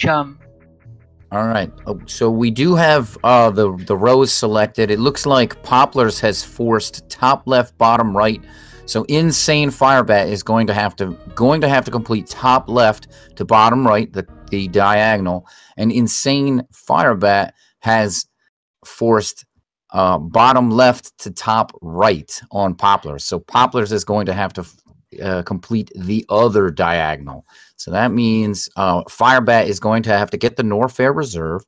which All right. So we do have the rows selected. It looks like Popplars has forced top left, bottom right. So InsaneFirebat is going to have to complete top left to bottom right, the diagonal, and InsaneFirebat has forced bottom left to top right on Popplars. So Popplars is going to have to complete the other diagonal. So that means Firebat is going to have to get the Norfair reserve.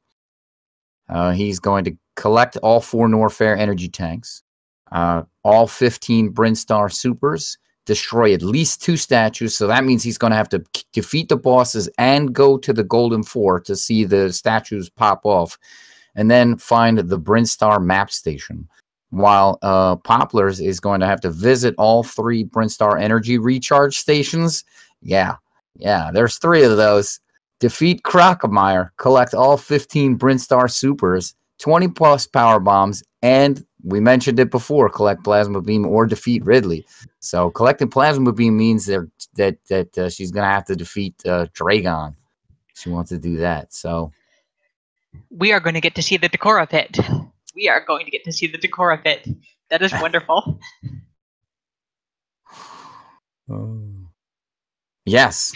He's going to collect all 4 Norfair energy tanks, all 15 Brinstar supers, destroy at least 2 statues. So that means he's going to have to defeat the bosses and go to the Golden 4 to see the statues pop off, and then find the Brinstar map station. While Popplars is going to have to visit all 3 Brinstar energy recharge stations. Yeah, there's 3 of those. Defeat Crocomire, collect all 15 Brinstar supers, 20 plus power bombs, and we mentioned it before, collect Plasma Beam or defeat Ridley. So collecting Plasma Beam means that she's going to have to defeat Dragon. She wants to do that, so... we are going to get to see the Decora Pit. We are going to get to see the Decora Pit. That is wonderful. Yes,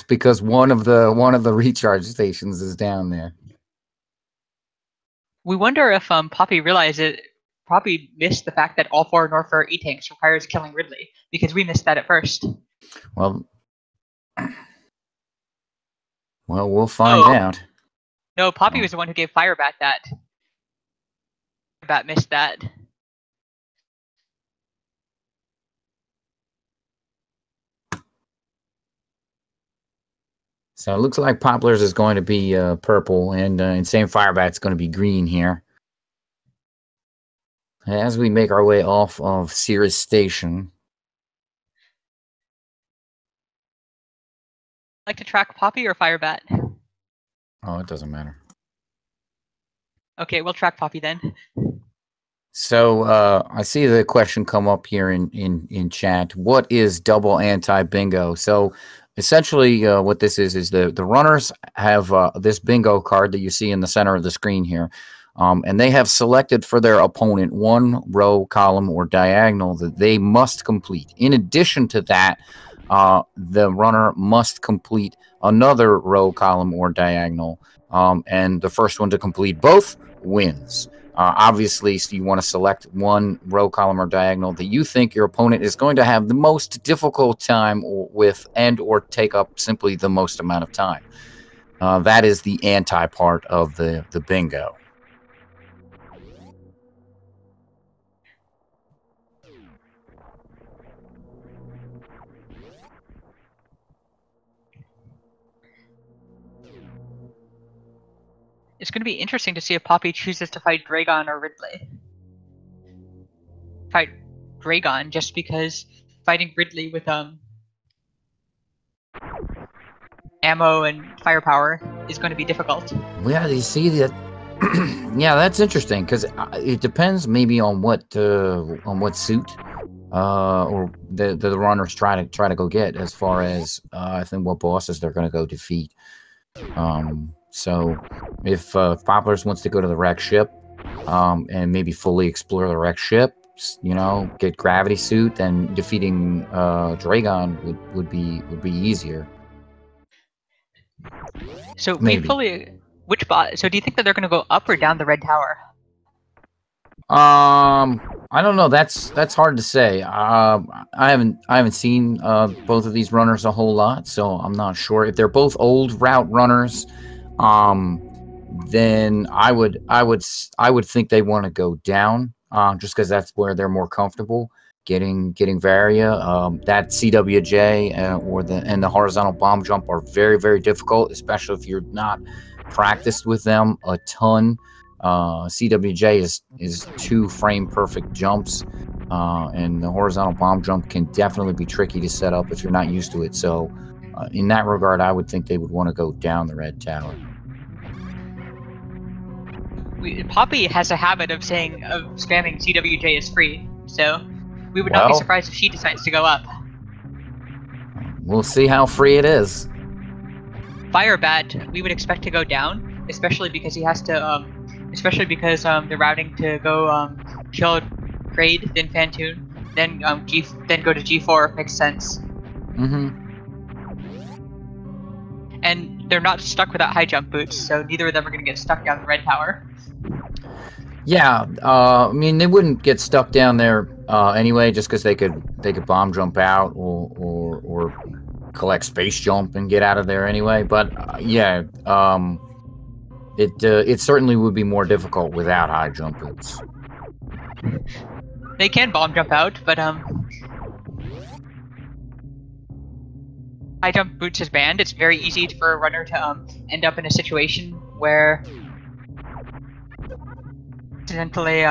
because one of the recharge stations is down there. We wonder if Poppy realized it. Poppy missed the fact that all 4 Norfair E-tanks requires killing Ridley, because we missed that at first. Well, we'll find out. No, Poppy was the one who gave Firebat that. Firebat missed that. So it looks like Popplars is going to be purple, and InsaneFirebat's going to be green here. As we make our way off of Cirrus Station. Like to track Poppy or Firebat? Oh, it doesn't matter. Okay, we'll track Poppy then. So I see the question come up here in chat. What is double anti-bingo? So essentially what this is the runners have this bingo card that you see in the center of the screen here. And they have selected for their opponent 1 row, column, or diagonal that they must complete. In addition to that, the runner must complete another row, column, or diagonal. And the first one to complete both wins. Obviously, so you want to select 1 row, column, or diagonal that you think your opponent is going to have the most difficult time with, and or take up simply the most amount of time. That is the anti part of the bingo. It's going to be interesting to see if Poppy chooses to fight Dragon or Ridley. Fight Dragon just because fighting Ridley with ammo and firepower is going to be difficult. Yeah, you see that. Yeah, that's interesting because it depends maybe on what suit or the runners try to go get, as far as I think what bosses they're going to go defeat. So if Popplars wants to go to the wreck ship and maybe fully explore the wreck ship, you know, get gravity suit, then defeating Dragon would be easier. So maybe. So do you think that they're going to go up or down the red tower? I don't know. That's hard to say. I haven't seen both of these runners a whole lot, so I'm not sure. If they're both old route runners, then I would think they want to go down, just because that's where they're more comfortable getting Varia. That CWJ or the horizontal bomb jump are very, very difficult, especially if you're not practiced with them a ton. CWJ is 2 frame perfect jumps, and the horizontal bomb jump can definitely be tricky to set up if you're not used to it. So in that regard, I would think they would want to go down the red tower. Poppy has a habit of spamming CWJ is free, so we would not be surprised if she decides to go up. We'll see how free it is. Firebat, we would expect to go down, especially because he has to, the routing to go kill Kraid, then Fantoon, then then go to G4 makes sense. Mm-hmm. And they're not stuck without high jump boots, so neither of them are going to get stuck down the red tower. Yeah, I mean they wouldn't get stuck down there anyway, just because they could bomb jump out or collect space jump and get out of there anyway. But yeah, it certainly would be more difficult without high jump boots. They can bomb jump out, but high jump boots is banned. It's very easy for a runner to end up in a situation where accidentally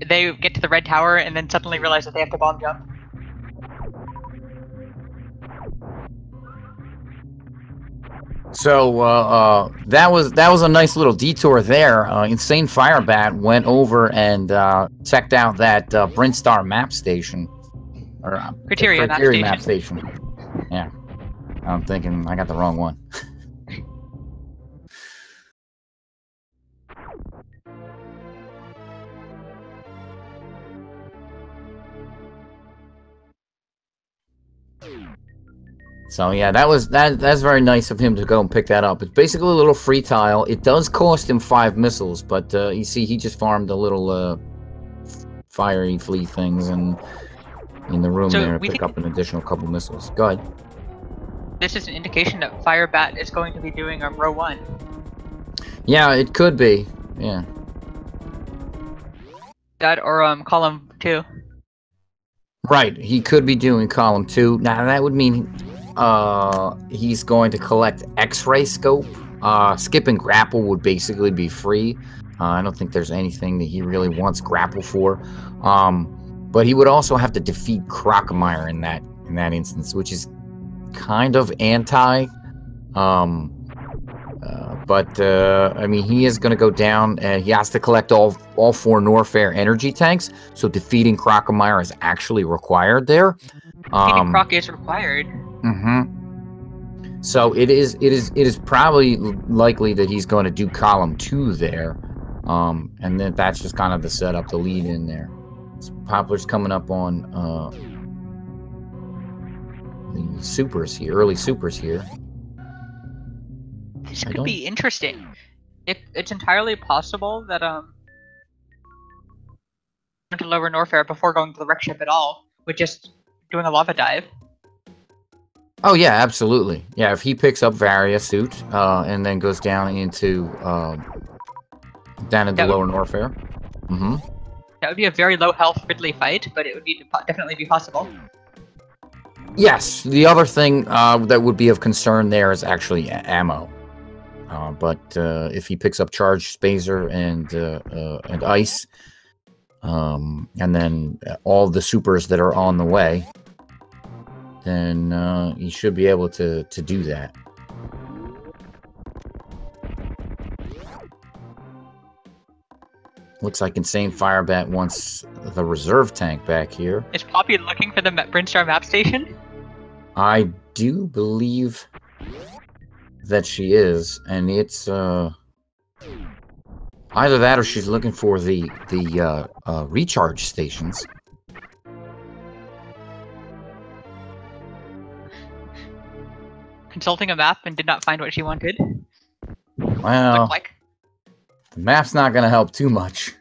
they get to the red tower and then suddenly realize that they have to bomb jump. So that was a nice little detour there. InsaneFirebat went over and checked out that Brinstar map station. Or Criteria map station. Yeah. I'm thinking I got the wrong one. So yeah, that's very nice of him to go and pick that up. It's basically a little free tile. It does cost him 5 missiles, but you see he just farmed a little fiery flea things and in the room there to pick up an additional couple missiles. Go ahead. This is an indication that Firebat is going to be doing row 1. Yeah, it could be. Yeah. That or column 2. Right, he could be doing column 2. Now that would mean he's going to collect X-ray scope. Skipping grapple would basically be free. I don't think there's anything that he really wants grapple for. But he would also have to defeat Crocomire in that instance, which is kind of anti. But I mean, he is going to go down, and he has to collect all 4 Norfair energy tanks. So defeating Crocomire is actually required there. Defeating Croc is required. Mm-hmm. So it is probably likely that he's going to do column 2 there, and then that's just kind of the setup, the lead in there. So Popplars coming up on the supers here, early supers here. This could be interesting. It's entirely possible that to lower Norfair before going to the wreck ship at all, with just doing a lava dive. Oh yeah, absolutely. Yeah, if he picks up Varia suit and then goes down into lower Norfair. Mm-hmm. That would be a very low health Ridley fight, but it would definitely be possible. Yes, the other thing that would be of concern there is actually ammo. But if he picks up Charged Spazer and Ice, and then all the supers that are on the way, then he should be able to do that. Looks like InsaneFirebat wants the reserve tank back here. Is Poppy looking for the Brinstar map station? I do believe that she is, and it's either that or she's looking for the recharge stations. Consulting a map and did not find what she wanted. Well, the map's not going to help too much.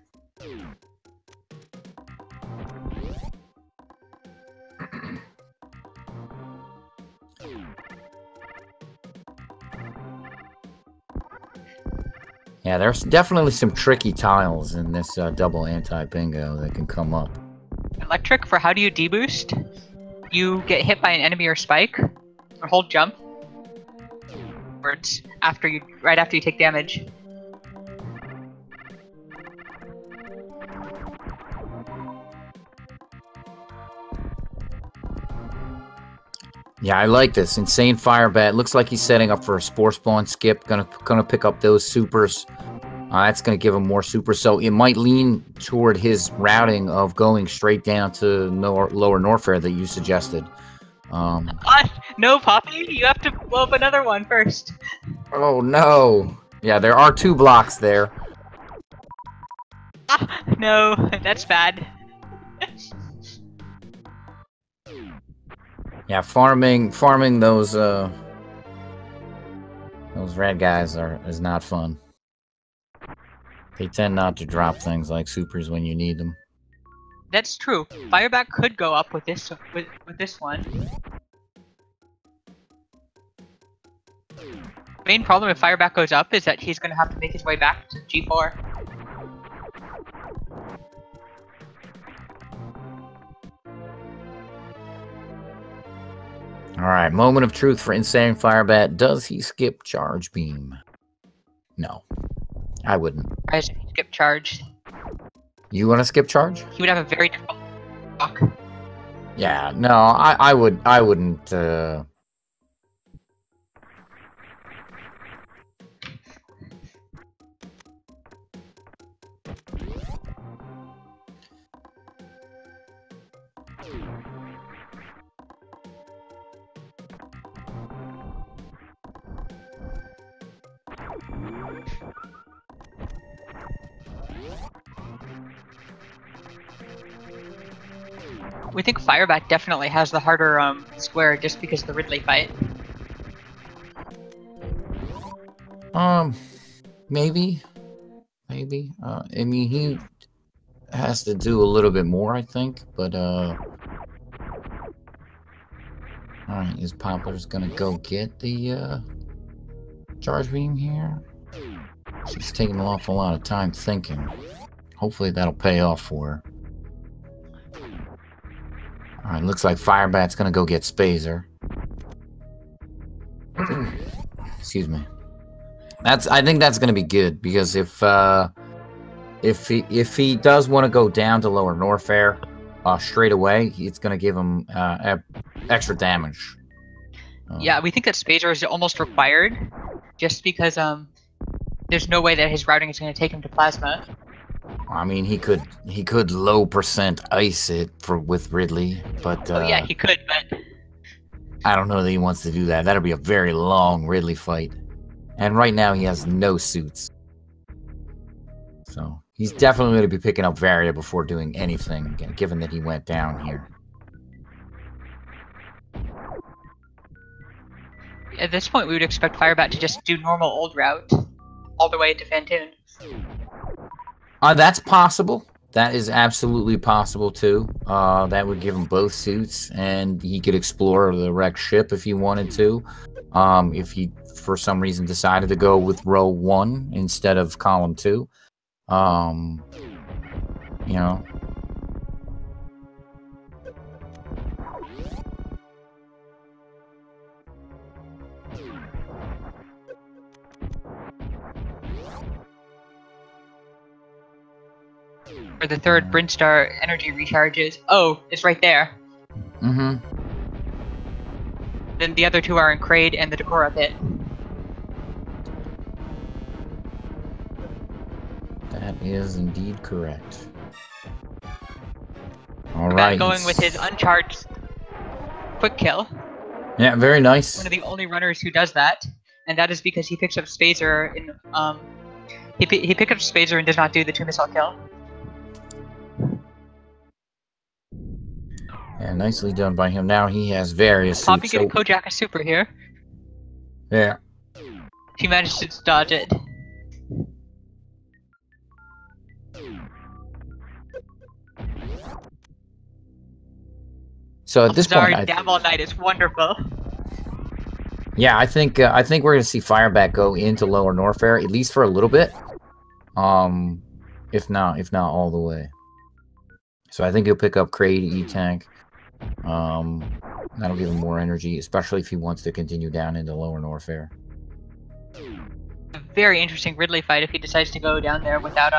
Yeah, there's definitely some tricky tiles in this double anti-bingo that can come up. Electric, for how do you deboost? You get hit by an enemy or spike, or hold jump. Right after you take damage. Yeah, I like this. InsaneFirebat. Looks like he's setting up for a Spore Spawn skip. Gonna pick up those supers. That's gonna give him more supers. So it might lean toward his routing of going straight down to lower Norfair that you suggested. No, Poppy, you have to blow up another one first. Oh no! Yeah, there are 2 blocks there. No, that's bad. Yeah, farming those red guys is not fun. They tend not to drop things like supers when you need them. That's true. Firebat could go up with this one. Main problem if Firebat goes up is that he's gonna have to make his way back to G4. Alright, moment of truth for InsaneFirebat. Does he skip Charge Beam? No. I wouldn't. I should skip charge. You want to skip Charge? He would have a very difficult block. Yeah, no, I wouldn't, We think Firebat definitely has the harder square just because of the Ridley fight. Maybe. I mean, he has to do a little bit more, I think, but, Alright, is Popplars gonna go get the, Charge Beam here? She's taking an awful lot of time thinking. Hopefully that'll pay off for her. Alright, looks like Firebat's gonna go get Spazer. Excuse me. I think that's gonna be good, because if he does want to go down to lower Norfair straight away, it's gonna give him extra damage. Yeah, we think that Spazer is almost required, just because there's no way that his routing is gonna take him to Plasma. I mean, he could low percent ice it with Ridley, but oh yeah, he could, but I don't know that he wants to do that. That'll be a very long Ridley fight, and right now he has no suits, so he's definitely going to be picking up Varia before doing anything, given that he went down here. At this point, we would expect Firebat to just do normal old route all the way to Fantoon. That's possible. That is absolutely possible too. That would give him both suits, and he could explore the wrecked ship if he wanted to. If he, for some reason, decided to go with row 1 instead of column 2. You know. Where the third Brinstar energy recharges. Oh, it's right there. Mm-hmm. Then the other 2 are in Kraid and the Decorah pit. That is indeed correct. Alright. Going with his uncharged quick kill. Yeah, very nice. One of the only runners who does that, and that is because he picks up Spazer in he picks up Spazer and does not do the 2 missile kill. Yeah, nicely done by him. Now he has various suits. Poppy getting Kojak a super here. Yeah. She managed to dodge it. So at this point, Dab all night is wonderful. Yeah, I think we're gonna see Firebat go into lower Norfair at least for a little bit. If not all the way. So I think he'll pick up Kraid E-Tank. That'll give him more energy, especially if he wants to continue down into lower Norfair. A very interesting Ridley fight if he decides to go down there without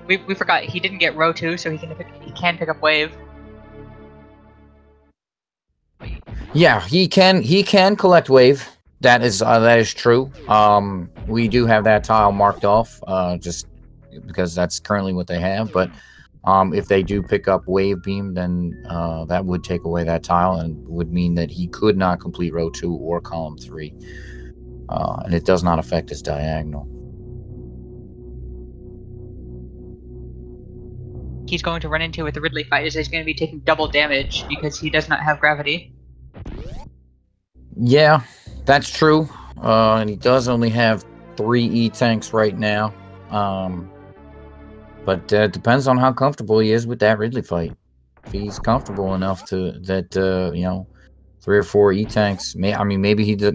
we forgot he didn't get row 2, so he can pick up wave. Yeah, he can collect wave. That is true. We do have that tile marked off, just because that's currently what they have. But If they do pick up Wave Beam, then that would take away that tile and would mean that he could not complete row 2 or column 3. And it does not affect his diagonal. He's going to run into with the Ridley fight is he's going to be taking double damage because he does not have gravity. Yeah, that's true. And he does only have 3 E-tanks right now. But it depends on how comfortable he is with that Ridley fight. If he's comfortable enough to that, you know, 3 or 4 E-tanks. I mean, maybe he does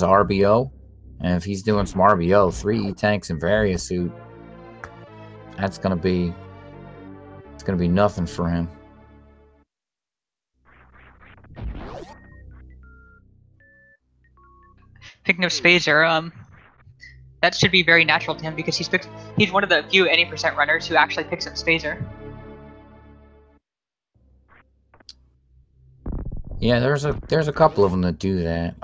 RBO, and if he's doing some RBO, 3 E-tanks in Varia suit, it's gonna be nothing for him. Picking up Spazer, that should be very natural to him because he's one of the few any percent runners who actually picks up Spazer. Yeah, there's a couple of them that do that.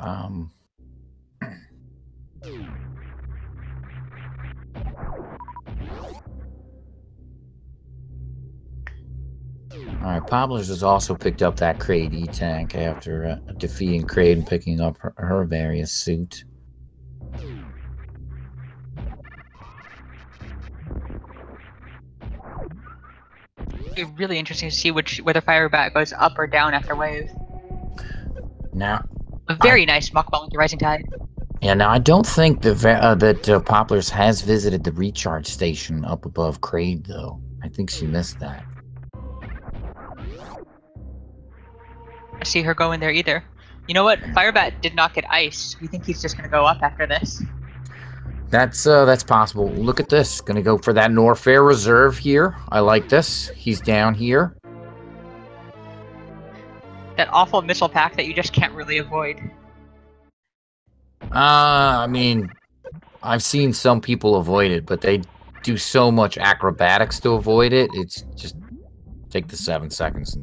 Alright, Popplars has also picked up that Kraid E-tank after defeating Kraid and picking up her various suit. It'd be really interesting to see whether Firebat goes up or down after Wave. Now, a very nice muckball into Rising Tide. Yeah, now I don't think that Popplars has visited the recharge station up above Kraid, though. I think she missed that. I see her go in there either. You know what? Firebat did not get iced. We think he's just going to go up after this. That's possible. Look at this. Gonna go for that Norfair reserve here. I like this. He's down here. That awful missile pack that you just can't really avoid. I mean, I've seen some people avoid it, but they do so much acrobatics to avoid it. It's just take the 7 seconds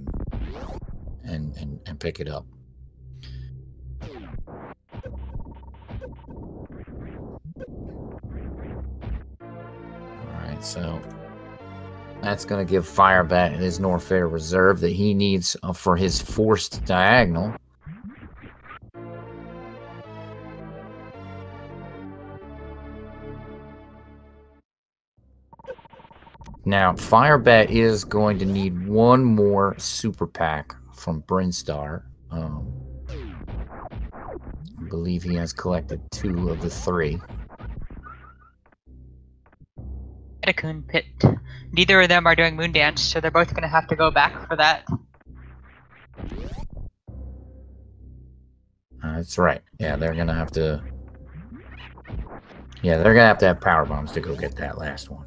and pick it up. Alright, so that's going to give Firebat his Norfair reserve that he needs for his forced diagonal. Now, Firebat is going to need one more super pack from Brinstar. I believe he has collected 2 of the 3. Edikun Pit. Neither of them are doing Moondance, so they're both going to have to go back for that. That's right. Yeah, they're going to have to... Yeah, they're going to have power bombs to go get that last one.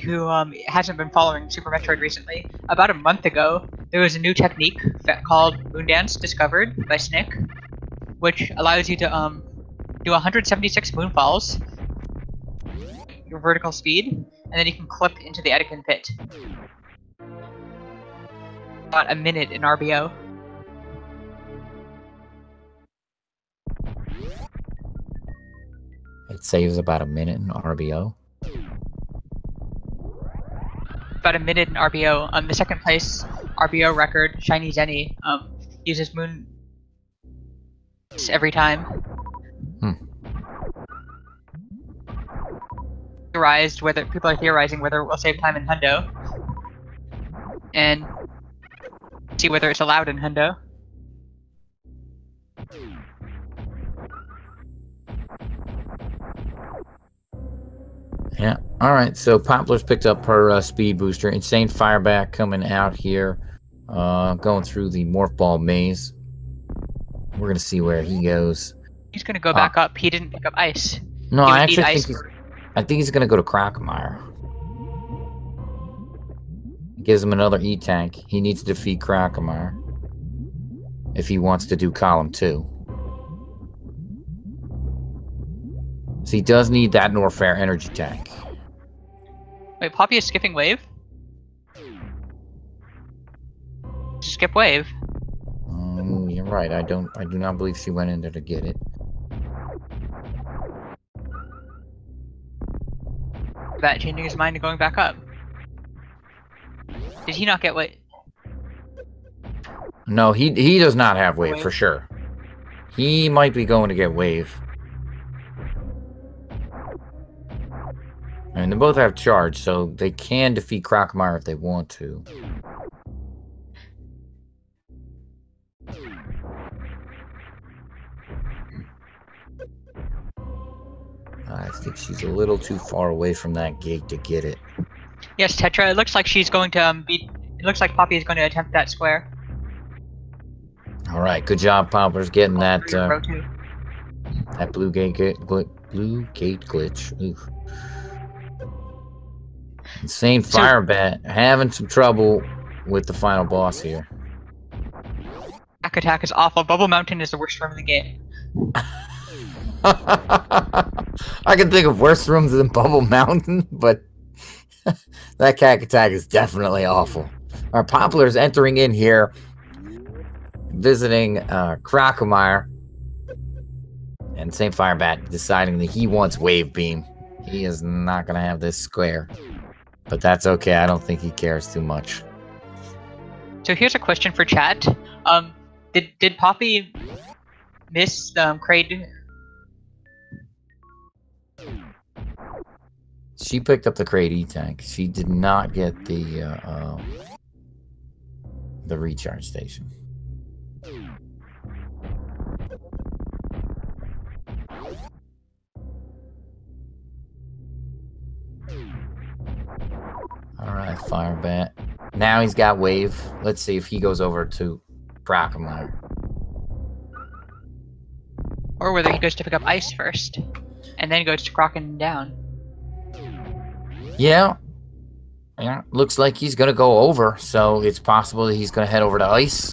Who hasn't been following Super Metroid recently. About a month ago, there was a new technique called Moondance discovered by Snick, which allows you to do 176 moonfalls, your vertical speed, and then you can clip into the Edikun Pit. About a minute in RBO. It saves about a minute in RBO. About a minute in RBO. The second place RBO record, Shiny Zenny, uses Moon every time. People are theorizing whether it will save time in Hundo, and see whether it's allowed in Hundo. Yeah. All right. So Popplars picked up her speed booster. InsaneFirebat coming out here, going through the morph ball maze. We're gonna see where he goes. He's gonna go back up. He didn't pick up ice. No, I actually think he's gonna go to Crocomire. Gives him another E-tank. He needs to defeat Crocomire if he wants to do column 2. So he does need that Norfair energy tank. Wait, Poppy is skipping Wave? Skip Wave. You're right. I do not believe she went in there to get it. That changing his mind and going back up. Did he not get what? No, he does not have wave Wave. for sure. He might be going to get wave. I mean, they both have charge, so they can defeat Crocomire if they want to. I think she's a little too far away from that gate to get it. Yes, Tetra. It looks like she's going to be. It looks like Poppy is going to attempt that square. All right, good job, Popplars, getting that Row 2. that blue gate glitch. Oof. InsaneFirebat having some trouble with the final boss here. Attack is awful. Bubble Mountain is the worst room in the game. I can think of worse rooms than Bubble Mountain, but that Cack Attack is definitely awful. Our Popplars entering in here, visiting Crocomire, and InsaneFirebat deciding that he wants Wave Beam. He is not going to have this square, but that's okay. I don't think he cares too much. So here's a question for chat. Did Poppy miss Kraid? She picked up the Kraid E-Tank. She did not get the recharge station. Alright, Firebat. Now he's got wave. Let's see if he goes over to Crocomire. Or whether he goes to pick up ice first, and then goes to Crocken down. Yeah. Yeah, looks like he's gonna go over, so it's possible that he's gonna head over to ice.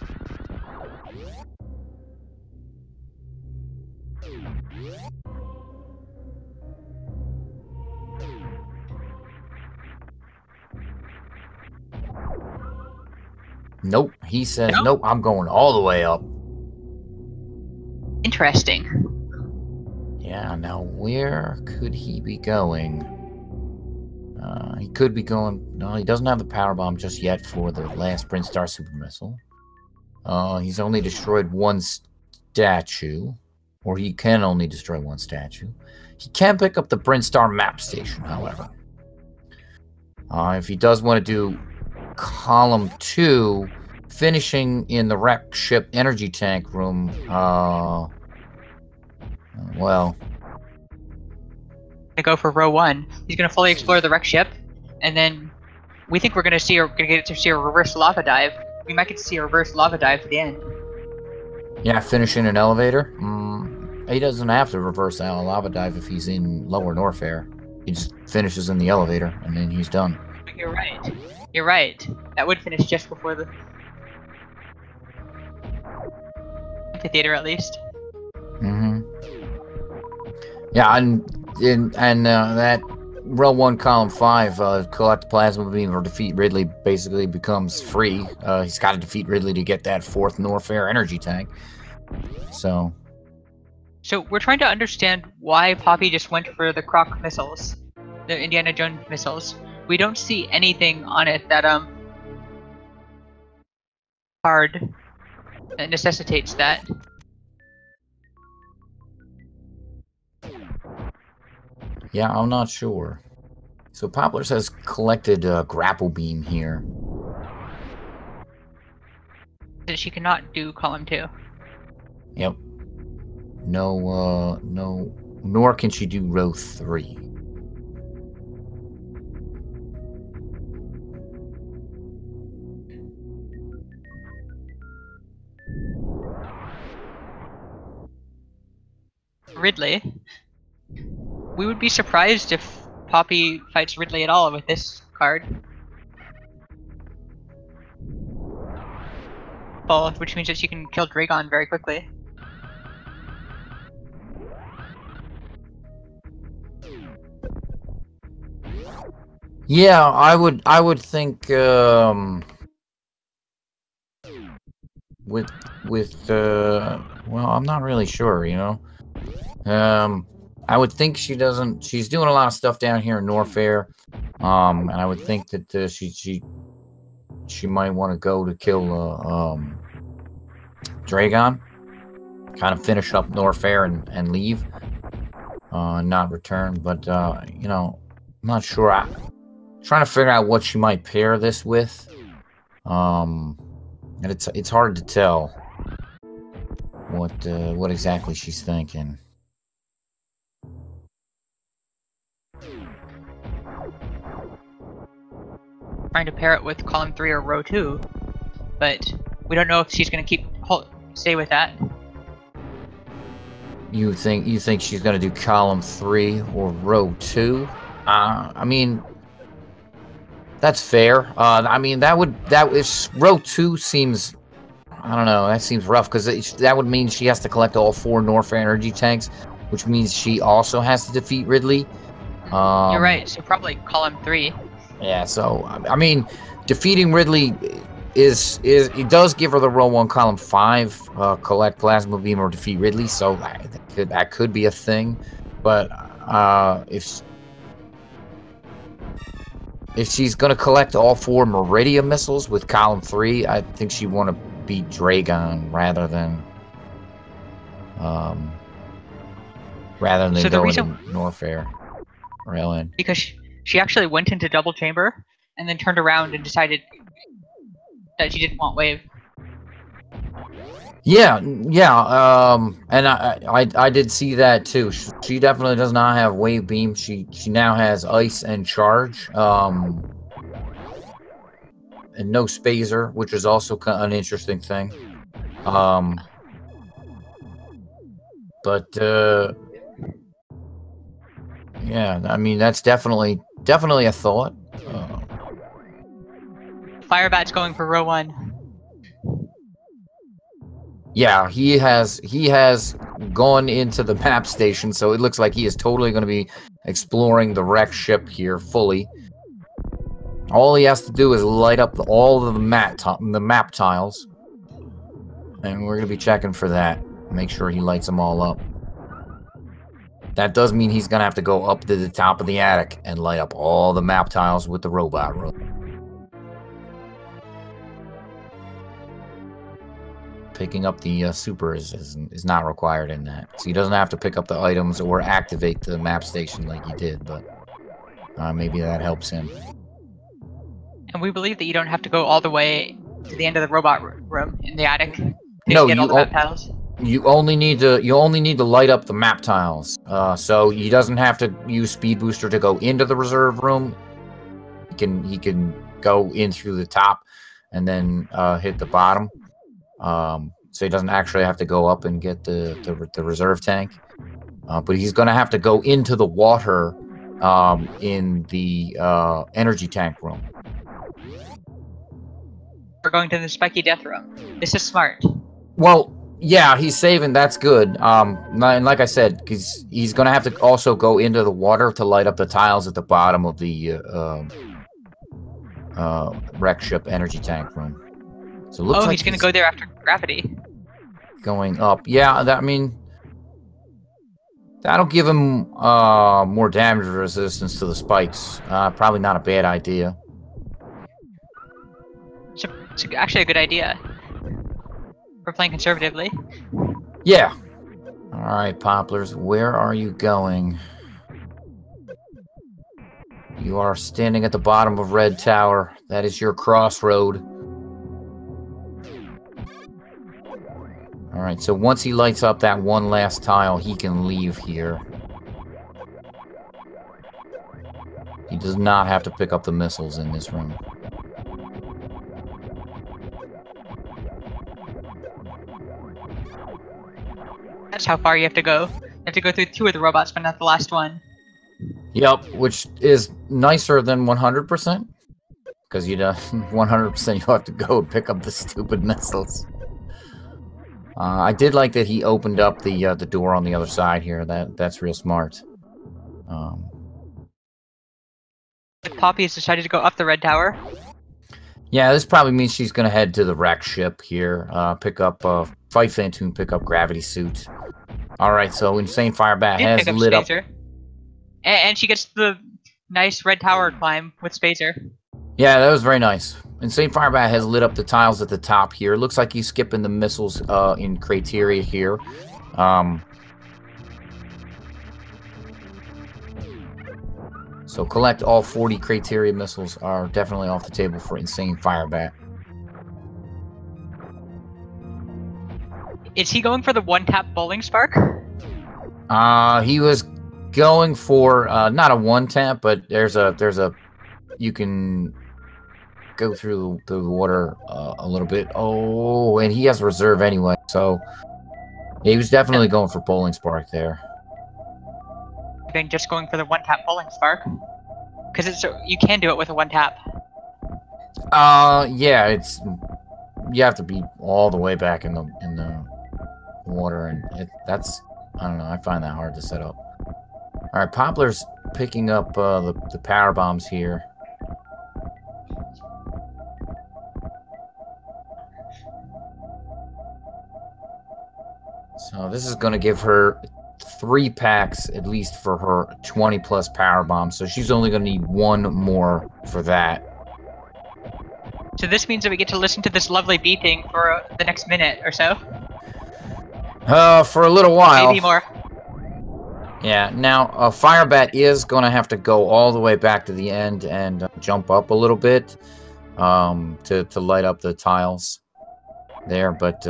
Nope, he says, nope, I'm going all the way up. Interesting. Yeah, now where could he be going? He could be going... No, he doesn't have the power bomb just yet for the last Brinstar Super Missile. He's only destroyed one statue. Or he can only destroy one statue. He can pick up the Brinstar map station, however. If he does want to do column 2, finishing in the wreck ship energy tank room, well... Go for row 1. He's gonna fully explore the wreck ship, and then we think we're gonna get to see a reverse lava dive. We might get to see a reverse lava dive at the end. Yeah, finish in an elevator. He doesn't have to reverse a lava dive if he's in lower Norfair. He just finishes in the elevator, and then he's done. You're right. You're right. That would finish just before the amphitheater, at least. Mm-hmm. Yeah, and that row 1, column 5, collect plasma beam or defeat Ridley basically becomes free. He's got to defeat Ridley to get that 4th Norfair energy tank. So we're trying to understand why Poppy just went for the Croc missiles, the Indiana Jones missiles. We don't see anything on it that card that necessitates that. Yeah, I'm not sure. So Popplars has collected grapple beam here. She cannot do column 2. Yep. No, nor can she do row 3. Ridley. We would be surprised if Poppy fights Ridley at all with this card. Well, which means that she can kill Dragon very quickly. Yeah, I would think well, I'm not really sure, you know. I would think she's doing a lot of stuff down here in Norfair. And I would think that she might want to go to kill Dragon, kind of finish up Norfair and leave, not return. But you know, I'm not sure. I'm trying to figure out what she might pair this with. And it's hard to tell what exactly she's thinking. Trying to pair it with column 3 or row 2, but we don't know if she's going to stay with that. You think she's going to do column 3 or row 2? I mean, that's fair. I mean, if row 2 seems, I don't know, that seems rough, because that would mean she has to collect all 4 Norfair energy tanks, which means she also has to defeat Ridley. You're right, so probably column 3. Yeah, so I mean, defeating Ridley it does give her the row 1 column 5, collect plasma beam or defeat Ridley, so that could be a thing. But if she's gonna collect all 4 Meridian missiles with column 3, I think she'd want to beat Dragon rather than going to Norfair. Really? Because she actually went into double chamber and then turned around and decided that she didn't want wave. Yeah, and I did see that too. She definitely does not have wave beam. She now has ice and charge, and no spazer, which is also an interesting thing. But yeah, I mean, that's definitely a thought. Firebat's going for row 1. Yeah, he has gone into the map station, so it looks like he is totally going to be exploring the wrecked ship here fully. All he has to do is light up all of the map tiles, and we're going to be checking for that. Make sure he lights them all up. That does mean he's going to have to go up to the top of the attic and light up all the map tiles with the robot room. Picking up the super is not required in that. So he doesn't have to pick up the items or activate the map station like he did, but maybe that helps him. And we believe that you don't have to go all the way to the end of the robot room in the attic to no, get all the map tiles. You only need to light up the map tiles. So he doesn't have to use speed booster to go into the reserve room. He can go in through the top and then hit the bottom. So he doesn't actually have to go up and get the reserve tank. But he's going to have to go into the water in the energy tank room. We're going to the spiky death room. This is smart. Well, yeah, he's saving. That's good. And like I said, because he's going to have to also go into the water to light up the tiles at the bottom of the wreck ship energy tank room. So it looks like he's going to go there after gravity. Going up. Yeah, I mean, that'll give him more damage resistance to the spikes. Probably not a bad idea. It's actually a good idea. We're playing conservatively. Yeah. All right, Popplars, where are you going? You are standing at the bottom of Red Tower. That is your crossroad. All right, so once he lights up that one last tile, he can leave here. He does not have to pick up the missiles in this room. That's how far you have to go. You have to go through 2 of the robots, but not the last one. Yep, which is nicer than 100%. Because you don't 100% you have to go and pick up the stupid missiles. I did like that he opened up the door on the other side here. That's real smart. Poppy has decided to go up the red tower. Yeah, this probably means she's gonna head to the wreck ship here. Pick up fight Phantoon, pick up gravity suit. All right, so InsaneFirebat has lit up. And she gets the nice red tower climb with Spacer. Yeah, that was very nice. InsaneFirebat has lit up the tiles at the top here. Looks like he's skipping the missiles in criteria here. So collect all 40 criteria missiles are definitely off the table for InsaneFirebat. Is he going for the one-tap bowling spark? He was going for not a one-tap, but there's a you can go through the water a little bit. Oh, and he has reserve anyway, so he was definitely going for bowling spark there. I think just going for the one-tap bowling spark, because you can do it with a one-tap. Yeah, you have to be all the way back in the water, and that's, I don't know, I find that hard to set up. All right, Popplars picking up the power bombs here. So this is going to give her 3 packs at least for her 20 plus power bombs. So she's only going to need 1 more for that. So this means that we get to listen to this lovely beeping for the next minute or so. For a little while. Maybe more. Yeah, now Firebat is going to have to go all the way back to the end and jump up a little bit to light up the tiles there. But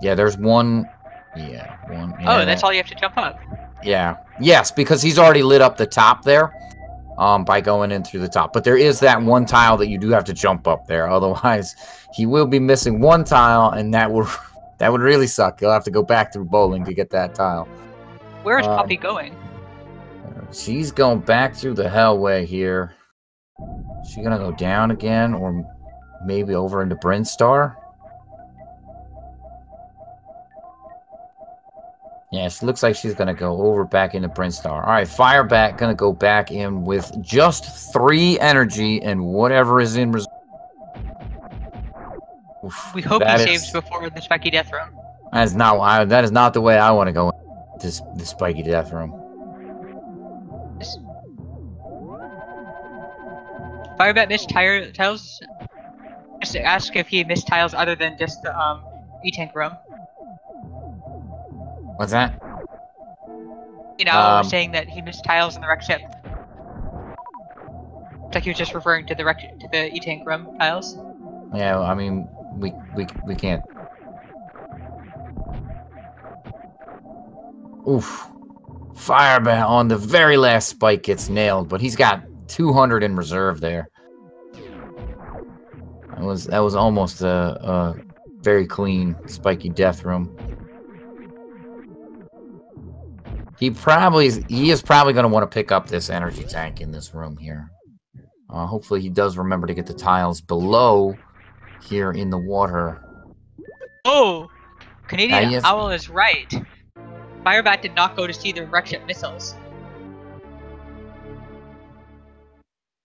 there's one. Yeah, one. Yeah, oh, that's all you have to jump up. Yeah. Yes, because he's already lit up the top there by going in through the top. But there is that one tile that you do have to jump up there. Otherwise, he will be missing 1 tile, and that would really suck. He'll have to go back through bowling to get that tile. Where is Poppy going? She's going back through the hellway here. She gonna go down again, or maybe over into Brinstar? Yeah, she looks like she's gonna go over back into Brinstar. All right, Firebat gonna go back in with just 3 energy and whatever is in reserve. We hope he saves before the spiky death room. That is not the way I want to go into the spiky death room. Firebat missed tiles. Just ask if he missed tiles other than just the E-tank room. What's that? You know, saying that he missed tiles in the wreck ship. It's like he was just referring to the E-tank room tiles. Yeah, I mean, we can't. Oof. Firebat on the very last spike gets nailed, but he's got 200 in reserve there. That was almost a very clean spiky death room. He is probably going to want to pick up this energy tank in this room here. Hopefully he does remember to get the tiles below here in the water. Oh! Canadian Owl is right. Firebat did not go to see the wreck ship missiles.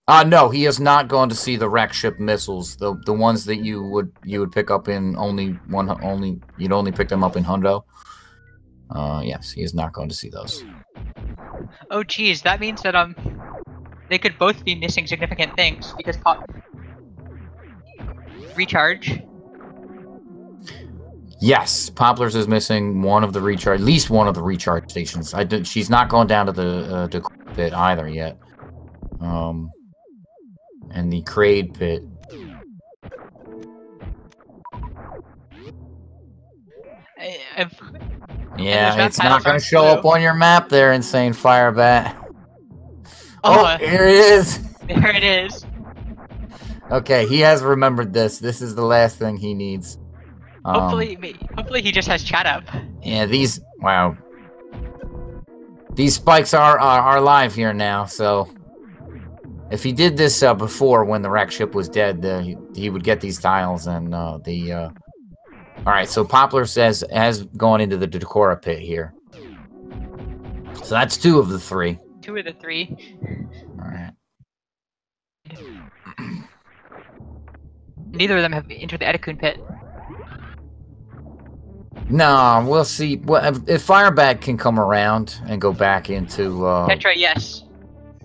No, he is not going to see the wreck ship missiles. The ones that you would pick up in you'd only pick them up in Hundo. Yes, he is not going to see those. Oh geez, that means that they could both be missing significant things because recharge. Yes, Popplars is missing at least one of the recharge stations. She's not going down to the pit either yet. And the Kraid pit. Yeah, it's not going to show up on your map there, InsaneFirebat. Oh, here it is. There it is. Okay, he has remembered this. This is the last thing he needs. Hopefully he just has chat up. Yeah, these spikes are live here now. So if he did this before when the wreck ship was dead, he would get these tiles and All right, so Popplar has gone into the Decora pit here. So that's 2 of the 3. 2 of the 3. All right. Neither of them have entered the Edikun pit. No, we'll see. Well, if Firebat can come around and go back into... Petra, yes.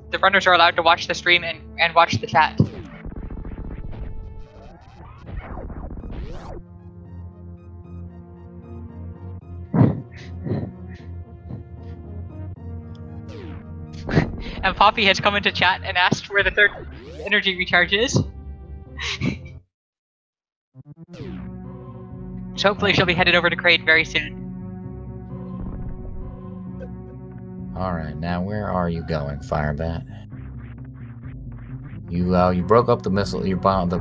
The runners are allowed to watch the stream and watch the chat. And Poppy has come into chat and asked where the third energy recharge is. So hopefully she'll be headed over to Kraid very soon. Alright, now where are you going, Firebat? You broke up the missile, your bomb, the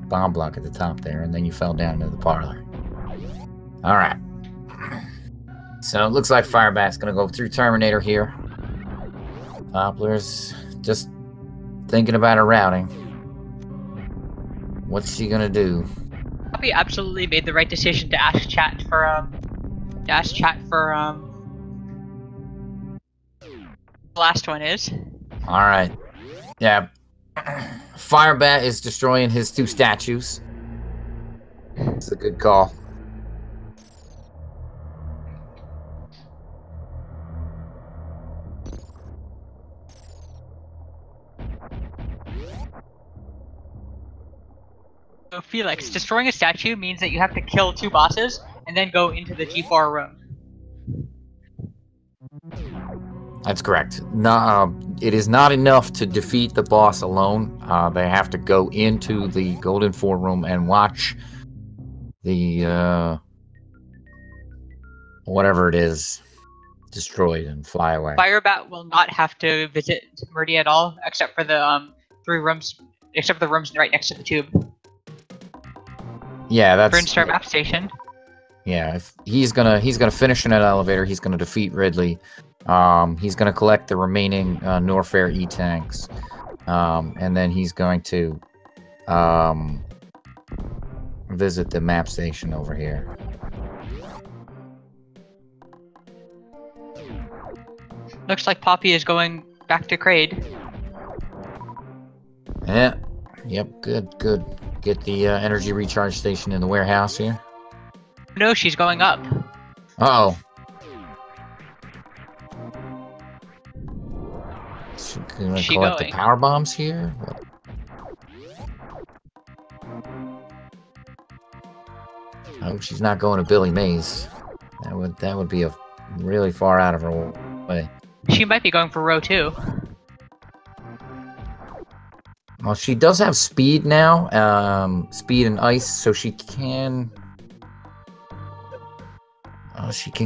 bomb block at the top there, and then you fell down into the parlor. Alright. So it looks like Firebat's gonna go through Terminator here. Popplars just thinking about her routing. What's she gonna do? Poppy absolutely made the right decision to ask chat for the last one is. Alright. Yeah. Firebat is destroying his 2 statues. It's a good call. So Felix, destroying a statue means that you have to kill 2 bosses and then go into the G4 room. That's correct. No, it is not enough to defeat the boss alone. They have to go into the Golden 4 room and watch the whatever it is destroyed and fly away. Firebat will not have to visit Murdy at all, except for the 3 rooms, except for the rooms right next to the tube. Yeah, that's Brinstar map station. Yeah, if he's gonna finish in that elevator. He's gonna defeat Ridley. He's gonna collect the remaining Norfair E-tanks, and then he's going to visit the map station over here. Looks like Poppy is going back to Kraid. Yeah. Yep. Good. Get the energy recharge station in the warehouse here. No, she's going up. Uh-oh. She gonna collect the power bombs here? What? Oh, she's not going to Billy Mays. That would be a really far out of her way. She might be going for row 2. Well, she does have speed now, speed and ice, so she can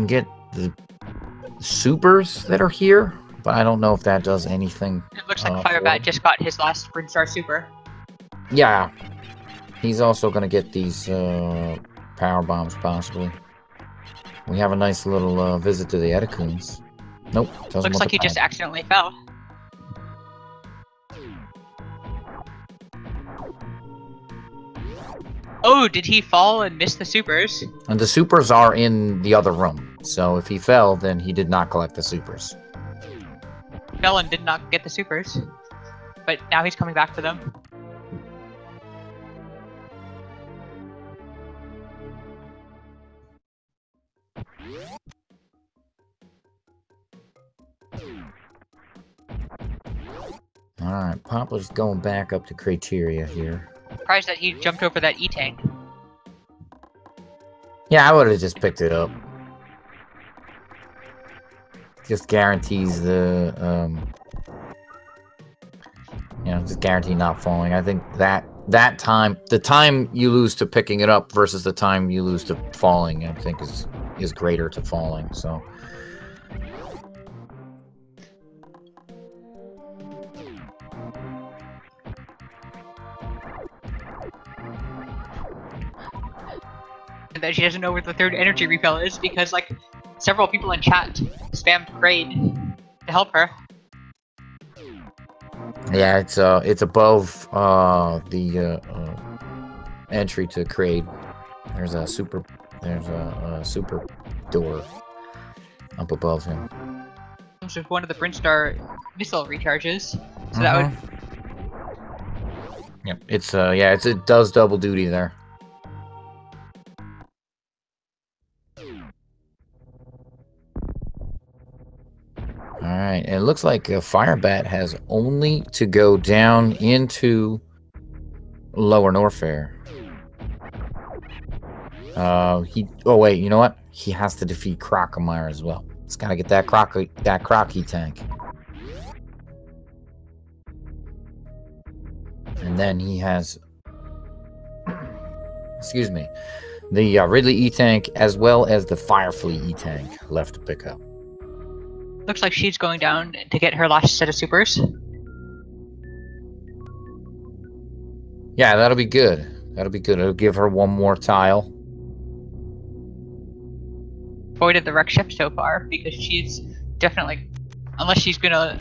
get the supers that are here, but I don't know if that does anything. It looks like Firebat just got his last Brinstar super. Yeah, he's also gonna get these power bombs possibly. We have a nice little visit to the Eticoons. Nope, doesn't looks like he just accidentally fell. Oh, did he fall and miss the supers? And the supers are in the other room, so if he fell, then he did not collect the supers. Fell and did not get the supers, but now he's coming back for them. Alright, Poplar's going back up to Criteria here. Surprised that he jumped over that E-tank. Yeah, I would have just picked it up. Just guarantees the, just guarantee not falling. I think that time, the time you lose to picking it up versus the time you lose to falling, I think is greater to falling, so. That she doesn't know where the third energy refill is because, like, several people in chat spammed Kraid to help her. Yeah, it's above the entry to Kraid. There's a super door up above him. Comes with one of the Brinstar missile recharges, so that would. Yep, it does double duty there. Alright, it looks like Firebat has only to go down into Lower Norfair. Oh wait, you know what? He has to defeat Crocomire as well. He's gotta get that Crocky tank. And then he has, excuse me, the Ridley E-Tank as well as the Firefly E-Tank left to pick up. Looks like she's going down to get her last set of supers. Yeah, that'll be good. That'll be good. It'll give her one more tile. Avoided the wreck ship so far because she's definitely, unless she's gonna.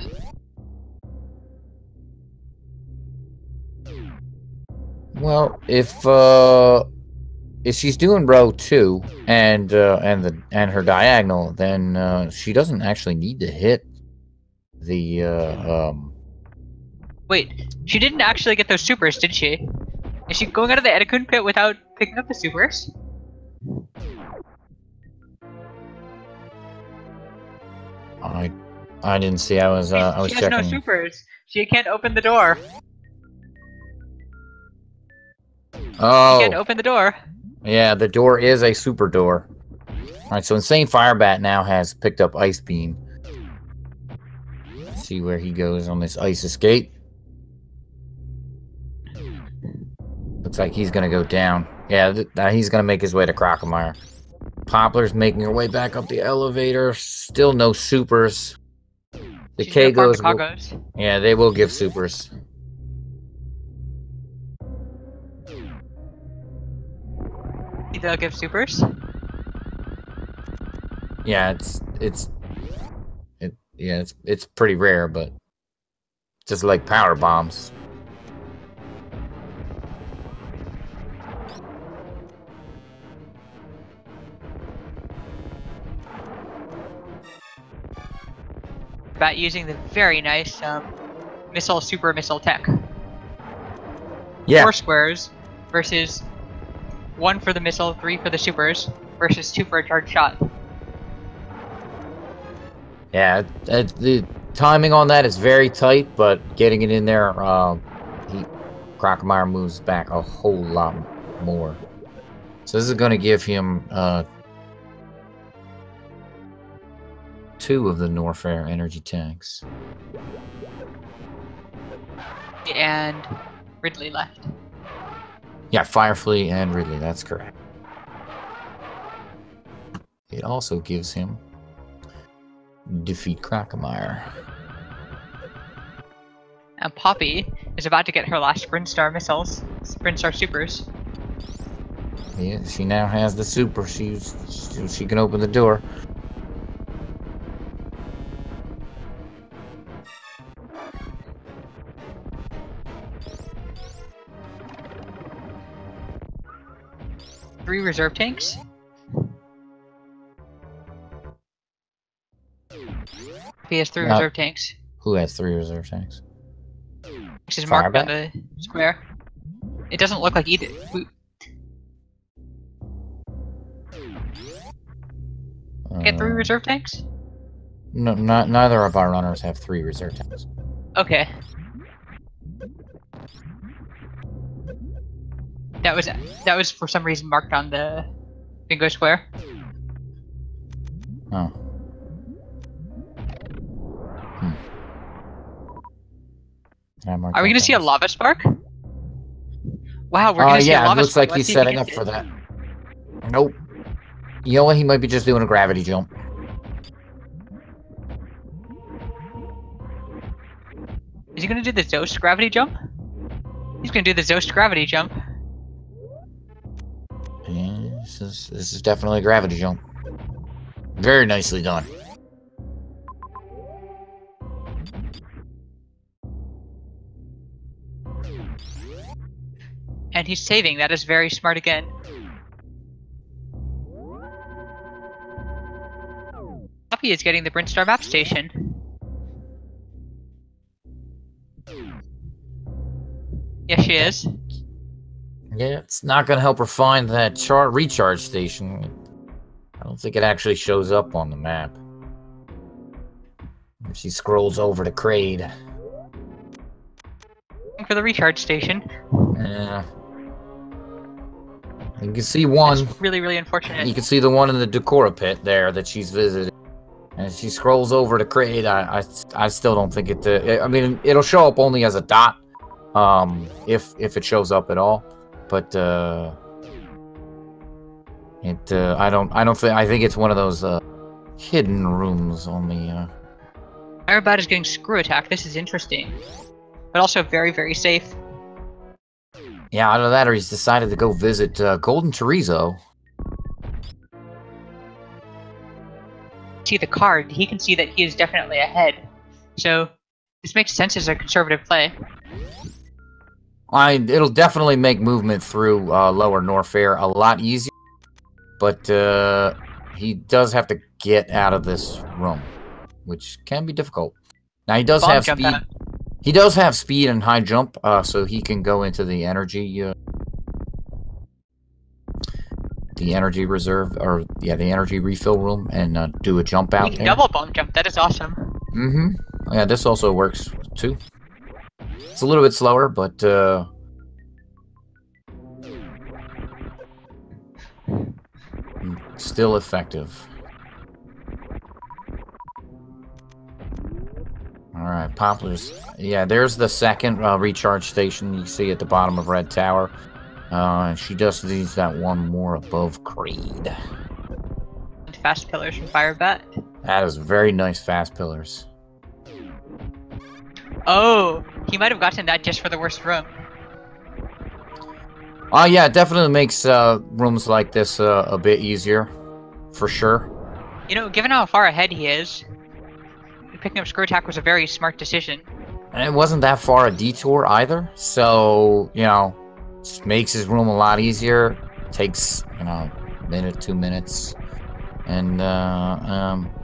Well, if she's doing row 2 and her diagonal, then she doesn't actually need to hit the Wait, she didn't actually get those supers, did she? Is she going out of the Edikun pit without picking up the supers? I didn't see. I was checking. She has no supers. She can't open the door. Oh. She can't open the door. Yeah, the door is a super door. Alright, so InsaneFirebat now has picked up Ice Beam. Let's see where he goes on this ice escape. Looks like he's gonna go down. Yeah, he's gonna make his way to Crocomire. Poplar's making her way back up the elevator. Still no supers. The Kagos will, yeah, they will give supers. They'll give supers? Yeah, it's pretty rare, but just like power bombs. About using the very nice super missile tech. Yeah. 4 squares versus 1 for the missile, 3 for the supers, versus 2 for a charged shot. Yeah, the timing on that is very tight, but getting it in there, Crocomire moves back a whole lot more. So this is going to give him 2 of the Norfair energy tanks. And Ridley left. Yeah, Firefly and Ridley, that's correct. It also gives him defeat Crocomire. And Poppy is about to get her last Sprint Star missiles, Sprint Star supers. Yeah, she now has the super. She can open the door. Three reserve tanks. He has 3 reserve tanks. Who has 3 reserve tanks? Which is marked on the square. It doesn't look like either. Get 3 reserve tanks? No, neither of our runners have 3 reserve tanks. Okay. That was for some reason marked on the bingo square. Oh. Are we gonna see a lava spark? Wow, we're gonna see a lava spark. Yeah, it looks like he's setting up for that. Nope. You know what? He might be just doing a gravity jump. Is he gonna do the Zoast gravity jump? He's gonna do the Zoast gravity jump. Yeah, this is definitely a gravity jump. Very nicely done. And he's saving. That is very smart again. Poppy is getting the Brinstar map station. Yes, she is. Yeah, it's not going to help her find that recharge station. I don't think it actually shows up on the map. If she scrolls over to Kraid. For the recharge station. Yeah. You can see one. That's really, really unfortunate. You can see the one in the Decora pit there that she's visited. And she scrolls over to Kraid. I still don't think it. I mean, it'll show up only as a dot if it shows up at all. But I think it's one of those hidden rooms on the. Firebat is getting screw attack. This is interesting, but also very, very safe. Yeah, either that or he's decided to go visit Golden Chorizo. See the card, he can see that he is definitely ahead. So this makes sense as a conservative play. It'll definitely make movement through lower Norfair a lot easier, but he does have to get out of this room, which can be difficult. Now he does have speed. He does have speed and high jump, so he can go into the energy reserve, or the energy refill room, and do a jump out. He can double bomb jump. That is awesome. Mm-hmm. Yeah, this also works too. It's a little bit slower, but still effective. Alright, Popplars. Yeah, there's the second recharge station you see at the bottom of Red Tower. And she just needs that one more above Creed. Fast pillars from Firebat. That is very nice fast pillars. Oh, he might have gotten that just for the worst room. Oh yeah, it definitely makes rooms like this a bit easier, for sure. You know, given how far ahead he is, picking up screw attack was a very smart decision. And it wasn't that far a detour either, so, you know, just makes his room a lot easier. Takes, you know, a minute, 2 minutes. And,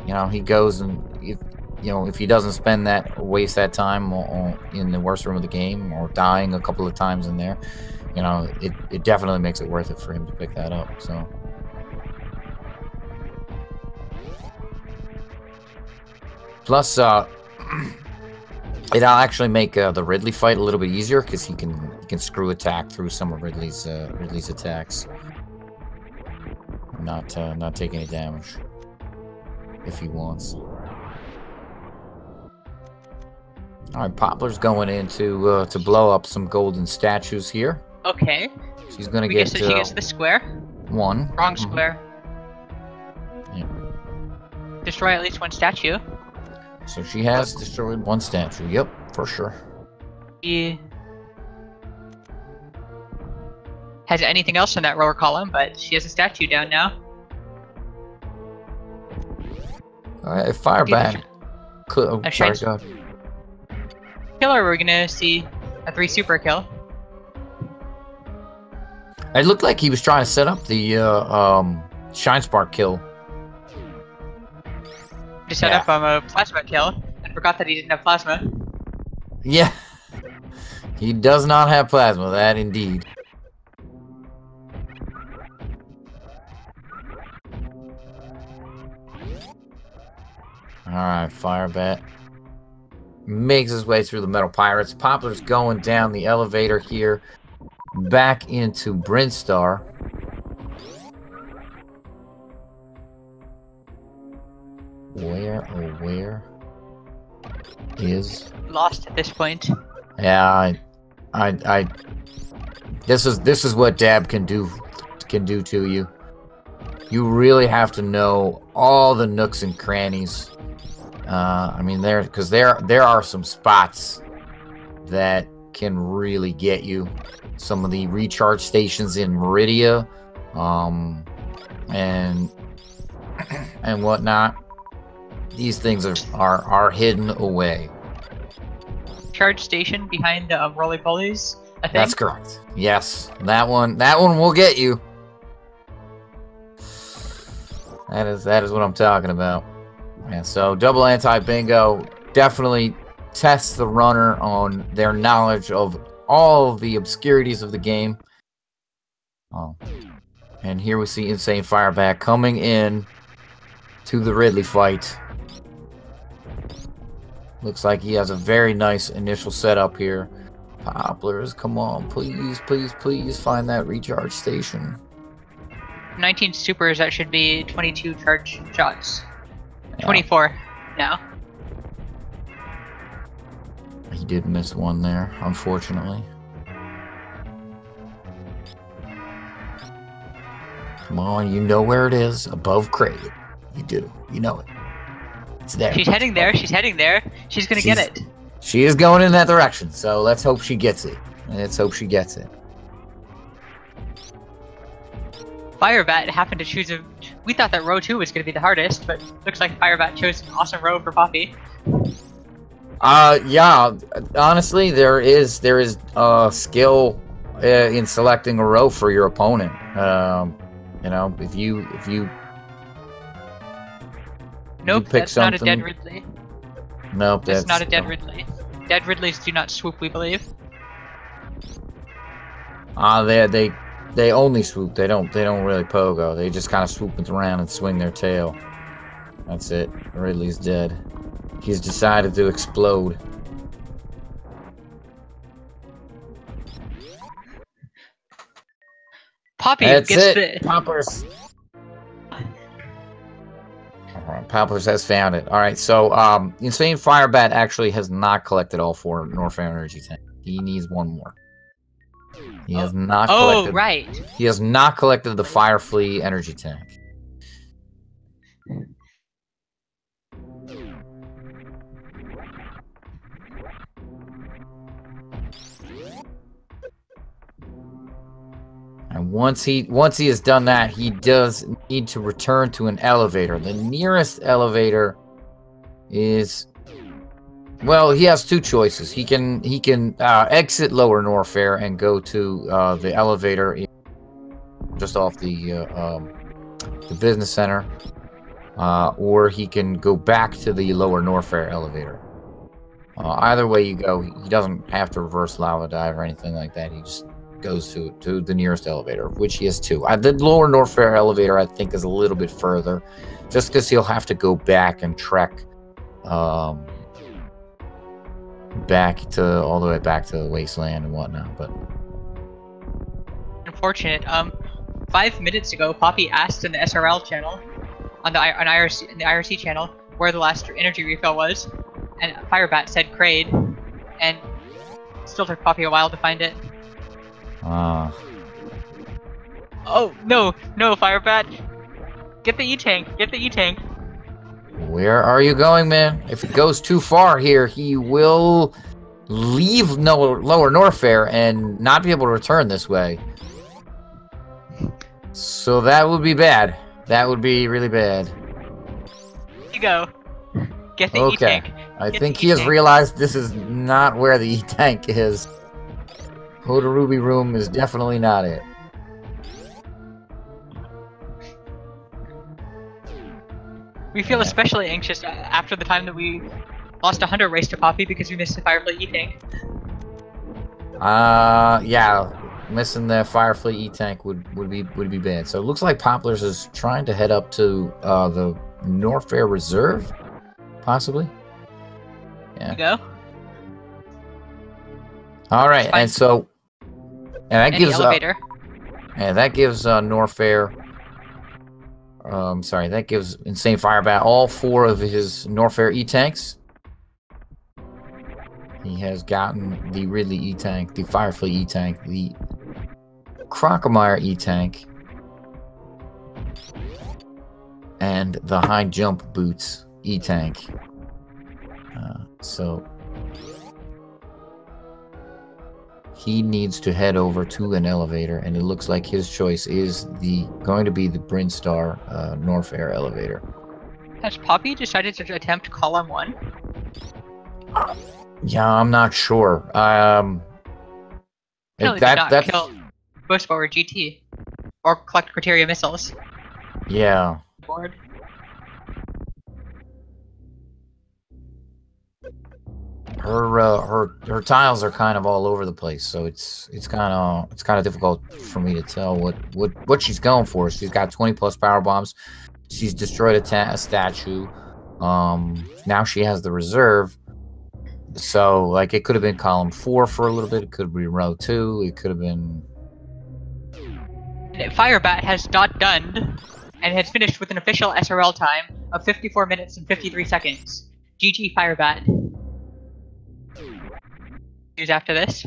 you know, he goes and, if he doesn't spend that, or waste that time in the worst room of the game, or dying a couple of times in there, you know, it definitely makes it worth it for him to pick that up, so. Plus, it'll actually make the Ridley fight a little bit easier, because he can screw attack through some of Ridley's attacks. Not take any damage if he wants. All right, Poplar's going in to blow up some golden statues here. Okay. She's gonna she gets the square. One. Wrong square. Yeah. Destroy at least one statue. So she has destroyed one statue. Yep, for sure. She has anything else in that rower column, but she has a statue down now. Alright, Firebat. Oh, sorry, go ahead. Killer, we're gonna see a 3 super kill. It looked like he was trying to set up the Shine Spark kill. To set up a plasma kill, and forgot that he didn't have plasma. Yeah. He does not have plasma, that indeed. Alright, Firebat makes his way through the Metal Pirates. Poplar's going down the elevator here, back into Brinstar. Where is lost at this point? Yeah, this is what Dab can do to you. You really have to know all the nooks and crannies. I mean, there are some spots that can really get you. Some of the recharge stations in Meridia, and whatnot. These things are hidden away. Charge station behind Roly Polies, I think. That's correct. Yes, that one will get you. That is what I'm talking about. And so double anti-bingo definitely tests the runner on their knowledge of all of the obscurities of the game. Oh. And here we see InsaneFirebat coming in to the Ridley fight. Looks like he has a very nice initial setup here. Popplars, come on, please, please, please find that recharge station. 19 supers, that should be 22 charge shots. Yeah. 24 now. did miss one there, unfortunately. Come on, you know where it is. Above Craig. You do. You know it. It's there. She's heading there. She's heading there. She's gonna get it. She is going in that direction, so let's hope she gets it. Let's hope she gets it. Firebat happened to choose a... We thought that row 2 was going to be the hardest, but looks like Firebat chose an awesome row for Poppy. Yeah, honestly, there is skill in selecting a row for your opponent. You know, if you Nope, pick that's not a something... dead Ridley. Nope, that's not a dead Ridley. Dead Ridleys do not swoop, we believe. They only swoop. They don't really pogo. They just kind of swoop around and swing their tail. That's it. Ridley's dead. He's decided to explode. Poppy That's gets it. Popplars. Alright, Popplars has found it. Alright, so InsaneFirebat actually has not collected all 4 Norfair energy tanks. He needs one more. He has not collected. Oh, right. He has not collected the Fire Flea energy tank. And once he has done that, he does need to return to an elevator. The nearest elevator is, well, he has 2 choices. He can exit Lower Norfair and go to the elevator just off the business center, or he can go back to the Lower Norfair elevator. Either way you go, he doesn't have to reverse lava dive or anything like that. He just goes to the nearest elevator, which he has 2. The Lower Norfair elevator, I think, is a little bit further, just because he'll have to go back and trek back to all the way back to the wasteland and whatnot. But unfortunate. 5 minutes ago, Poppy asked in the SRL channel, on the IRC channel, where the last energy refill was, and Firebat said Kraid, and still took Poppy a while to find it. Oh no, Firebat! Get the E-tank! Get the E-tank! Where are you going, man? If it goes too far here, he will leave Lower Norfair and not be able to return this way. So that would be bad. That would be really bad. Here you go. Get the E-tank. I think he has realized this is not where the E-tank is. Hodaruby room is definitely not it. We feel especially anxious after the time that we lost a hunter race to Poppy because we missed the Firefly E-tank. Yeah, missing the Firefly E-tank would be bad. So it looks like Popplars is trying to head up to the Norfair Reserve, possibly. Yeah. There you go. All right, and so, that gives elevator. That gives Norfair. Sorry, that gives InsaneFirebat all 4 of his Norfair E-tanks. He has gotten the Ridley E-tank, the Firefly E-tank, the Crocomire E-tank, and the High Jump Boots E-tank. So he needs to head over to an elevator, and it looks like his choice is going to be the Brinstar Norfair elevator. Has Poppy decided to attempt column 1? Yeah, I'm not sure. Apparently did not kill Bush Forward GT or collect criteria missiles. Yeah. Board. Her tiles are kind of all over the place, so it's kind of difficult for me to tell what she's going for. She's got 20+ power bombs. She's destroyed a statue. Now she has the reserve. So like it could have been column 4 for a little bit. It could be row 2. It could have been. Firebat has not done and has finished with an official SRL time of 54 minutes and 53 seconds. GG Firebat. use after this.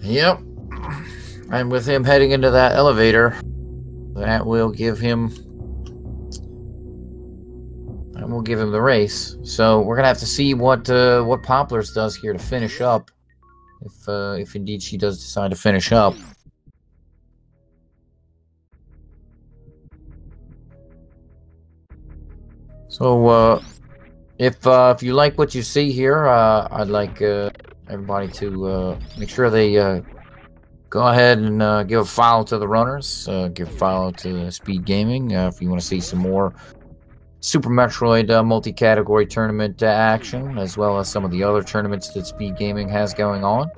Yep. And with him heading into that elevator, that will give him the race. So we're gonna have to see what Popplars does here to finish up, if indeed she does decide to finish up. So if you like what you see here, I'd like everybody to make sure they go ahead and give a follow to the runners, give a follow to Speed Gaming if you want to see some more Super Metroid multi-category tournament action, as well as some of the other tournaments that Speed Gaming has going on.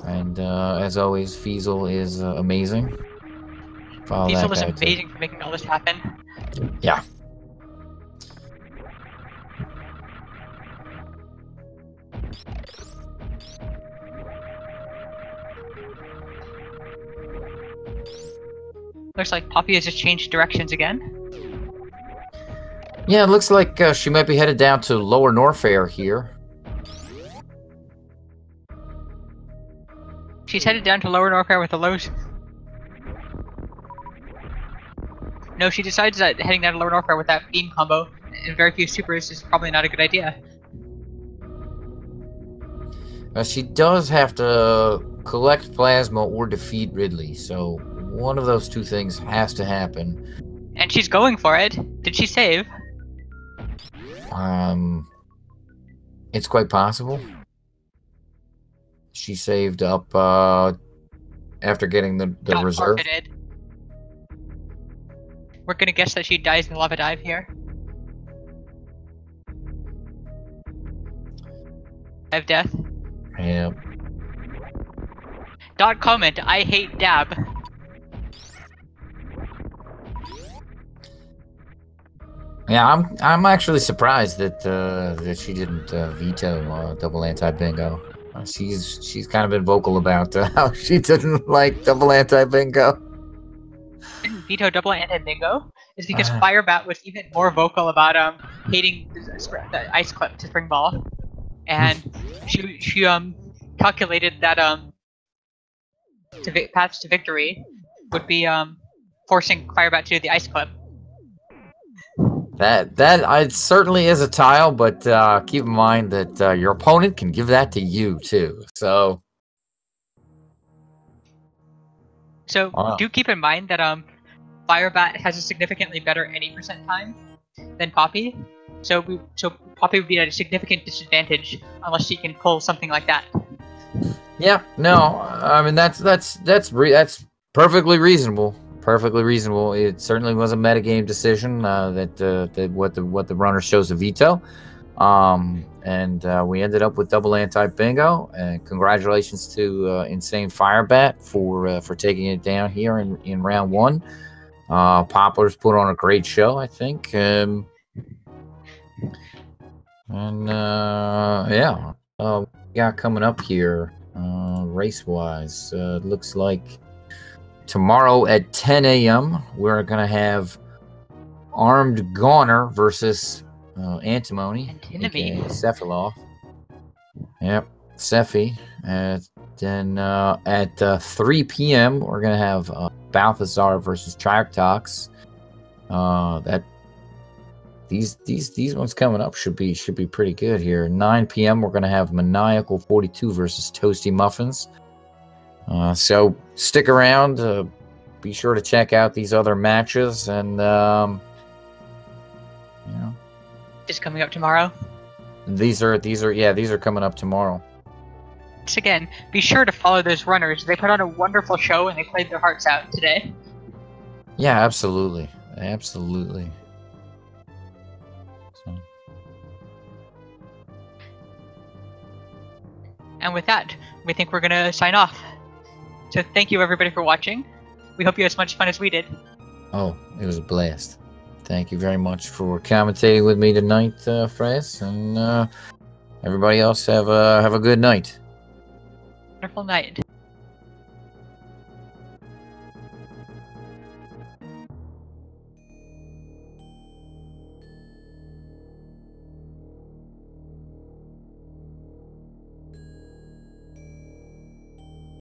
And as always, Fiesel is amazing. Fiesel was amazing for making all this happen. Yeah. Looks like Poppy has just changed directions again. Yeah, it looks like she might be headed down to Lower Norfair here. She's headed down to Lower Norfair with the lows. No, she decides that heading down to Lower Norfair with that beam combo and very few supers is probably not a good idea. She does have to collect plasma or defeat Ridley, so one of those two things has to happen. And she's going for it. Did she save? It's quite possible. She saved up after getting the reserve. Forfeited. We're gonna guess that she dies in the lava dive here. Dive death. Yeah. Dot comment, I hate dab. Yeah, I'm actually surprised that that she didn't veto double anti-bingo. She's kind of been vocal about how she didn't like double anti-bingo. Didn't veto double anti-bingo is because Firebat was even more vocal about hating the ice clip to spring ball, and she calculated that paths to victory would be forcing Firebat to do the ice clip. That certainly is a tile, but keep in mind that your opponent can give that to you too. So do keep in mind that Firebat has a significantly better any percent time than Poppy. So Poppy would be at a significant disadvantage unless she can pull something like that. Yeah, no, I mean that's perfectly reasonable. Perfectly reasonable. It certainly was a metagame decision that what the runner chose to veto, and we ended up with double anti-bingo. And congratulations to InsaneFirebat for taking it down here in round one. Popplars put on a great show, I think, and yeah, we got coming up here race wise. Looks like tomorrow at 10 a.m. we're gonna have Armed Goner versus Antimony, aka Cephalov. Yep, Cephi. Then at 3 p.m. we're gonna have Balthazar versus Triarchtox. These ones coming up should be pretty good here. 9 p.m. we're gonna have Maniacal 42 versus Toasty Muffins. So stick around. Be sure to check out these other matches, and you know, just coming up tomorrow. These are coming up tomorrow. Once again, be sure to follow those runners. They put on a wonderful show and they played their hearts out today. Yeah, absolutely, absolutely. So. And with that, we think we're gonna sign off. So thank you everybody for watching. We hope you had as much fun as we did. Oh, it was a blast. Thank you very much for commentating with me tonight, Fres, and everybody else have a good night. Wonderful night.